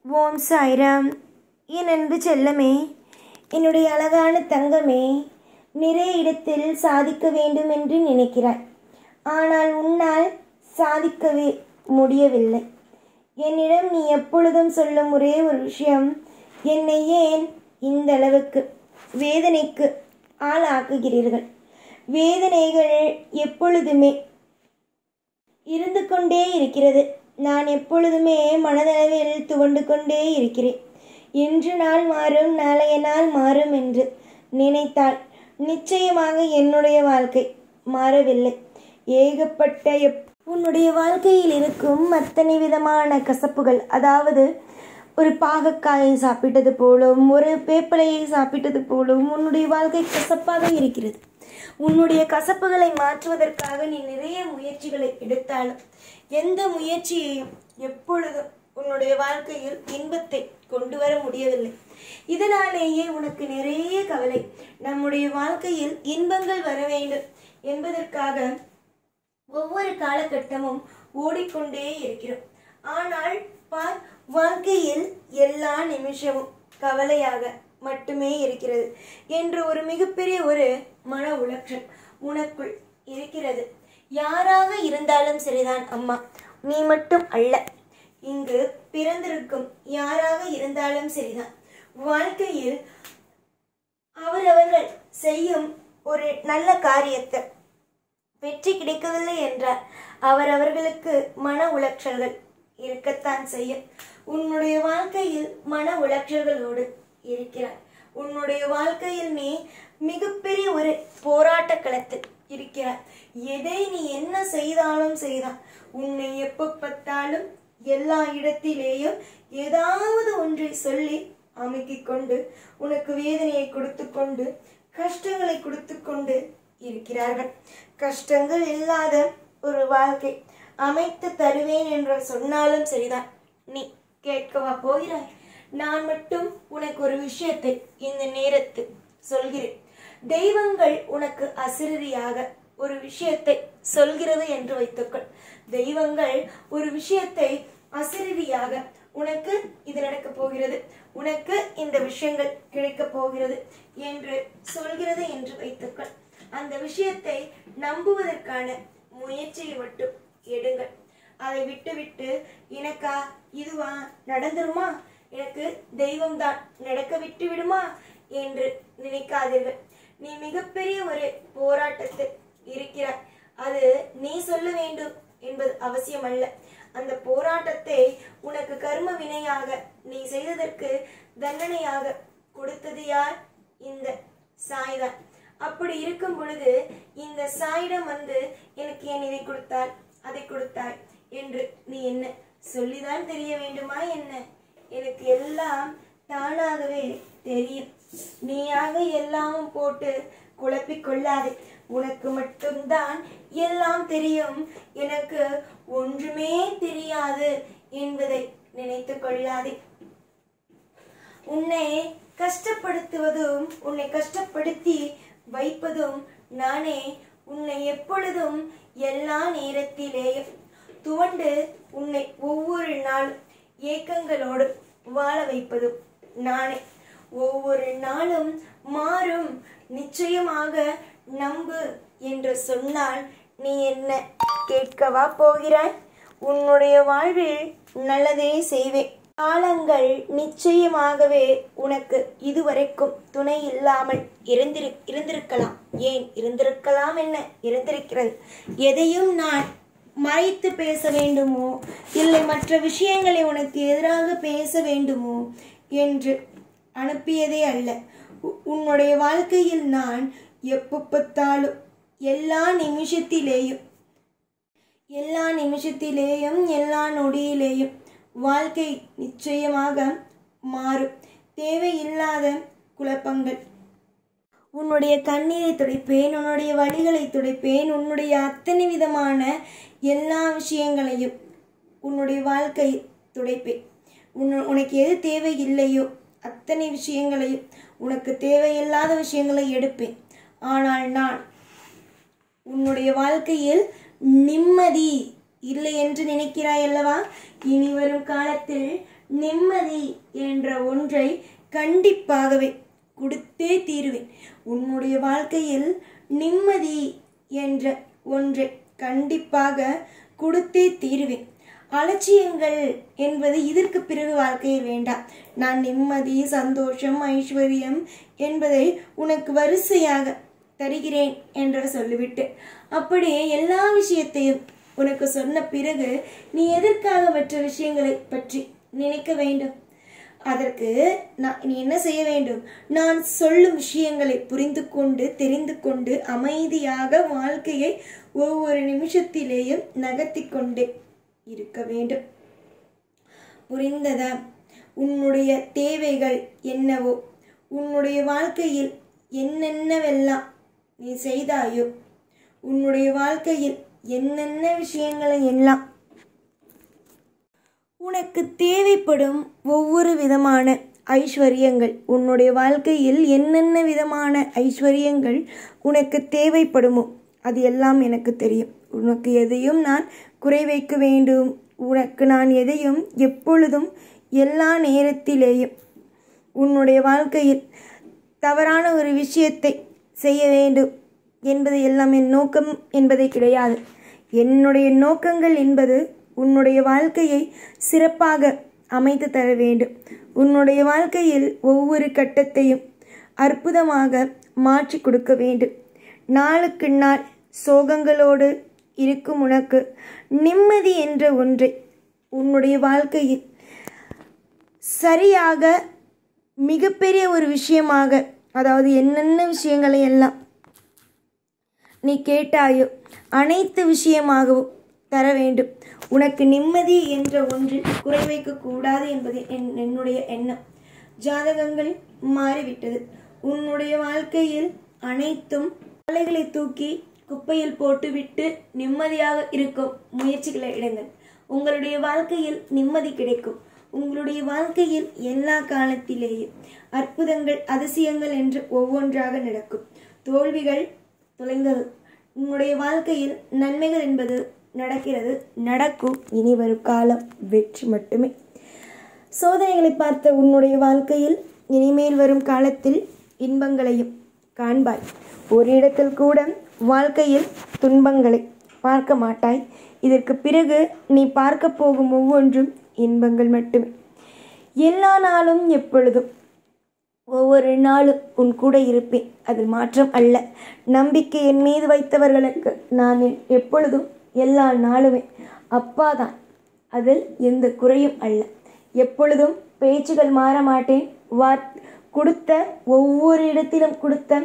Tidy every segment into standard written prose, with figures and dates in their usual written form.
ஓம் சாய்ராம். என் அன்பு செல்லமே, என்னுடைய அழகான தங்கமே, நிறைய இடத்தில் சாதிக்க வேண்டும் என்று நினைக்கிறாய். ஆனால் உன்னால் சாதிக்கவே முடியவில்லை. என்னிடம் நீ எப்பொழுதும் சொல்லும் ஒரே ஒரு விஷயம், என்னை ஏன் இந்த அளவுக்கு வேதனைக்கு ஆளாக்குகிறீர்கள்? வேதனைகள் எப்பொழுதுமே இருந்து கொண்டே இருக்கிறது. நான் எப்பொழுதுமே மனதளவில் துவண்டு கொண்டே இருக்கிறேன். இன்று நாள் மாறும், நாளைய நாள் மாறும் என்று நினைத்தால் நிச்சயமாக என்னுடைய வாழ்க்கை மாறவில்லை. ஏகப்பட்ட உன்னுடைய வாழ்க்கையில் இருக்கும் அத்தனை விதமான கசப்புகள், அதாவது ஒரு பாகக்காயை சாப்பிட்டது போலும், ஒரு வேப்பிலையை சாப்பிட்டது போலும் உன்னுடைய வாழ்க்கை கசப்பாக இருக்கிறது. உன்னுடைய கசப்புகளை மாற்றுவதற்காக நீ நிறைய முயற்சிகளை எடுத்தாலும் எந்த முயற்சியையும் எப்பொழுதும் உன்னுடைய வாழ்க்கையில் இன்பத்தை கொண்டு வர முடியவில்லை. இதனாலேயே உனக்கு நிறைய கவலை. நம்முடைய வாழ்க்கையில் இன்பங்கள் வர வேண்டும் என்பதற்காக ஒவ்வொரு காலகட்டமும் ஓடிக்கொண்டே இருக்கிறோம். ஆனால் வாழ்க்கையில் எல்லா நிமிஷமும் கவலையாக மட்டுமே இருக்கிறது என்று ஒரு மிகப்பெரிய ஒரு மன உளைச்சல் உனக்குள் இருக்கிறது. யாராக இருந்தாலும் சரிதான் அம்மா, நீ மட்டும் அல்ல, இங்கு பிறந்திருக்கும் யாராக இருந்தாலும் சரிதான். வாழ்க்கையில் அவரவர்கள் செய்யும் ஒரு நல்ல காரியத்தை வெற்றி கிடைக்கவில்லை என்றால் அவரவர்களுக்கு மன உளைச்சல்கள் இருக்கத்தான் செய்யும். உன்னுடைய வாழ்க்கையில் மன உளைச்சல்களோடு இருக்கிறாய். உன்னுடைய வாழ்க்கையில் நீ மிகப்பெரிய ஒரு போராட்ட களத்தில் இருக்கிறாய். எதை நீ என்ன செய்தாலும் செய்தான், உன்னை எப்ப பார்த்தாலும் எல்லா இடத்திலேயும் ஏதாவது ஒன்றை சொல்லி அமைக்கிக் கொண்டு உனக்கு வேதனையை கொடுத்து கொண்டு கஷ்டங்களை கொடுத்து கொண்டு இருக்கிறார்கள். கஷ்டங்கள் இல்லாத ஒரு வாழ்க்கை அமைத்து தருவேன் என்று சொன்னாலும் சரிதான், நீ கேட்கவா போகிறாய்? நான் மட்டும் உனக்கு ஒரு விஷயத்தை இந்த நேரத்தில் சொல்கிறேன். தெய்வங்கள் உனக்கு அசிரதியாக ஒரு விஷயத்தை சொல்கிறது என்று வைத்துக்கொள். தெய்வங்கள் ஒரு விஷயத்தை அசிரதியாக உனக்கு இது நடக்க போகிறது, உனக்கு இந்த விஷயங்கள் கிடைக்க போகிறது என்று சொல்கிறது என்று வைத்துக்கொள். அந்த விஷயத்தை நம்புவதற்கான முயற்சியை மட்டும் எடுங்கள். அதை விட்டுவிட்டு எனக்கா இதுவா நடந்துருமா, எனக்கு தெய்வம்தான் நடக்க விட்டு விடுமா என்று நினைக்காதீர்கள். நீ மிகப்பெரிய ஒரு போராட்டத்தில் இருக்கிறாய். அது நீ சொல்ல வேண்டும் என்பது அவசியம் அல்ல. அந்த போராட்டத்தை உனக்கு கர்ம வினையாக நீ செய்ததற்கு தண்டனையாக கொடுத்தது யார்? இந்த சாய்தான். அப்படி இருக்கும் பொழுது இந்த சாயிடம் எனக்கு ஏன் இதை கொடுத்தாய் அதை கொடுத்தாய் என்று நீ என்ன சொல்லிதான் தெரிய வேண்டுமா என்ன? எனக்கு எல்லாம் தானாகவே தெரியும். நீயாக எல்லாம் போட்டு குழப்பிக் கொள்ளாதே. உனக்கு மட்டும்தான் எல்லாம் தெரியும், எனக்கு ஒன்றுமே தெரியாது என்பதை நினைத்து கொள்ளாதே. உன்னை கஷ்டப்படுத்துவதும் உன்னை கஷ்டப்படுத்தி வைப்பதும் நானே. உன்னை எப்பொழுதும் எல்லா நேரத்திலேயும் துவண்டு உன்னை ஒவ்வொரு நாளும் ஏக்கங்களோடு வாழ வைப்பதும் நானே. ஒவ்வொரு நாளும் மாறும், நிச்சயமாக நம்பு என்று சொன்னால் நீ என்ன கேட்கவா போகிறாய்? உன்னுடைய வாழ்வில் நல்லதே செய்வேன். காலங்கள் நிச்சயமாகவே உனக்கு இதுவரைக்கும் துணை இல்லாமல் இருந்திருக்கலாம். ஏன் இருந்திருக்கலாம், என்ன இருந்திருக்கிறது. எதையும் நான் மறைத்து பேச வேண்டுமோ, இல்லை மற்ற விஷயங்களை உனக்கு எதிராக பேச வேண்டுமோ என்று அனுப்பியதே அல்ல. உன்னுடைய வாழ்க்கையில் நான் எப்போ பார்த்தாலும் எல்லா நிமிஷத்திலேயும் எல்லா நொடியிலேயும் வாழ்க்கை நிச்சயமாக மாறும். தேவையில்லாத குழப்பங்கள். உன்னுடைய கண்ணீரை துடைப்பேன், உன்னுடைய வலிகளை துடைப்பேன், உன்னுடைய அத்தனை விதமான எல்லா விஷயங்களையும் உன்னுடைய வாழ்க்கை துடைப்பேன். உனக்கு எது தேவை இல்லையோ அத்தனை விஷயங்களையும், உனக்கு தேவையில்லாத விஷயங்களை எடுப்பேன். ஆனால் நான் உன்னுடைய வாழ்க்கையில் நிம்மதி இல்லை என்று நினைக்கிறாய் அல்லவா? இனி வரும் காலத்தில் நிம்மதி என்ற ஒன்றை கண்டிப்பாகவே கொடுத்தே தீருவேன். உன்னுடைய வாழ்க்கையில் நிம்மதி என்ற ஒன்றை கண்டிப்பாக கொடுத்தே தீருவேன். அலட்சியங்கள் என்பது இதற்கு பிறகு வாழ்க்கையை வேண்டாம். நான் நிம்மதி, சந்தோஷம், ஐஸ்வர்யம் என்பதை உனக்கு வரிசையாக தருகிறேன் என்று சொல்லிவிட்டு அப்படியே எல்லா விஷயத்தையும் உனக்கு சொன்ன பிறகு நீ எதற்காக மற்ற விஷயங்களை பற்றி நினைக்க வேண்டும்? அதற்கு நீ என்ன செய்ய வேண்டும்? நான் சொல்லும் விஷயங்களை புரிந்து கொண்டு தெரிந்து கொண்டு அமைதியாக வாழ்க்கையை ஒவ்வொரு நிமிஷத்திலேயும் நகர்த்தி கொண்டே இருக்க வேண்டும். புரிந்ததா? உன்னுடைய தேவைகள் என்னவோ, உன்னுடைய வாழ்க்கையில் என்னென்னவெல்லாம் நீ செய்தாயோ, உன்னுடைய வாழ்க்கையில் என்னென்ன விஷயங்களை எல்லாம் உனக்கு தேவைப்படும் ஒவ்வொரு விதமான ஐஸ்வர்யங்கள், உன்னுடைய வாழ்க்கையில் என்னென்ன விதமான ஐஸ்வர்யங்கள் உனக்கு தேவைப்படுமோ அது எல்லாம் எனக்கு தெரியும். உனக்கு எதையும் நான் குறை வைக்க வேண்டும், உனக்கு நான் எதையும் எப்பொழுதும் எல்லா நேரத்திலேயும் உன்னுடைய வாழ்க்கையில் தவறான ஒரு விஷயத்தை செய்ய வேண்டும் என்பது எல்லாம் என் நோக்கம் என்பதை கிடையாது. என்னுடைய நோக்கங்கள் என்பது உன்னுடைய வாழ்க்கையை சிறப்பாக அமைத்து தர வேண்டும். உன்னுடைய வாழ்க்கையில் ஒவ்வொரு கட்டத்தையும் அற்புதமாக மாற்றி கொடுக்க வேண்டும். நாளுக்கு நாள் சோகங்களோடு இருக்கும் உனக்கு நிம்மதி என்ற ஒன்றை உன்னுடைய வாழ்க்கையில் சரியாக மிகப்பெரிய ஒரு விஷயமாக, அதாவது என்னென்ன விஷயங்களை எல்லாம் நீ கேட்டாயோ அனைத்து விஷயமாகவும் தர வேண்டும். உனக்கு நிம்மதி என்ற ஒன்றில் குறை வைக்கக்கூடாது என்பது என்னுடைய எண்ணம். ஜாதகங்கள் மாறிவிட்டது. உன்னுடைய வாழ்க்கையில் அனைத்தும் தலைகளை தூக்கி குப்பையில் போட்டுவிட்டு நிம்மதியாக இருக்கும் முயற்சிகளை எடுங்கள். உங்களுடைய வாழ்க்கையில் நிம்மதி கிடைக்கும். உங்களுடைய வாழ்க்கையில் எல்லா காலத்திலேயும் அற்புதங்கள், அதிசயங்கள் என்று ஒவ்வொன்றாக நடக்கும். தோல்விகள் தொலைந்தது. உன்னுடைய வாழ்க்கையில் நன்மைகள் என்பது நடக்கிறது, நடக்கும். இனி வரும் காலம் வெற்றி மட்டுமே. சோதனைகளை பார்த்த உன்னுடைய வாழ்க்கையில் இனிமேல் வரும் காலத்தில் இன்பங்களையும் காண்பாய். ஒரு இடத்தில் கூட வாழ்க்கையில் துன்பங்களை பார்க்க மாட்டாய். இதற்கு பிறகு நீ பார்க்க போகும் ஒவ்வொன்றும் இன்பங்கள் மட்டுமே. எல்லா நாளும் எப்பொழுதும் ஒவ்வொரு நாளும் உன் கூட இருப்பேன், அதில் மாற்றம் அல்ல. நம்பிக்கை என் மீது வைத்தவர்களுக்கு நான் எப்பொழுதும் எல்லா நாளுமே அப்பாதான், அதில் எந்த குறையும் அல்ல. எப்பொழுதும் பேச்சுகள் மாற மாட்டேன். கொடுத்த ஒவ்வொரு இடத்திலும் கொடுத்த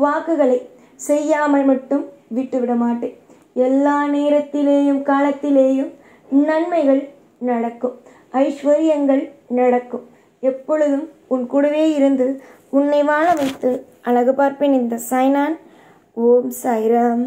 வாக்குகளை செய்யாமல் மட்டும் விட்டுவிட மாட்டேன். எல்லா நேரத்திலேயும் காலத்திலேயும் நன்மைகள் நடக்கும், ஐஸ்வர்யங்கள் நடக்கும். எப்பொழுதும் உன் கூடவே இருந்து உன்னை வாழ வைத்து அழகு பார்ப்பேன். இந்த சாய்நான். ஓம் சாய்ராம்.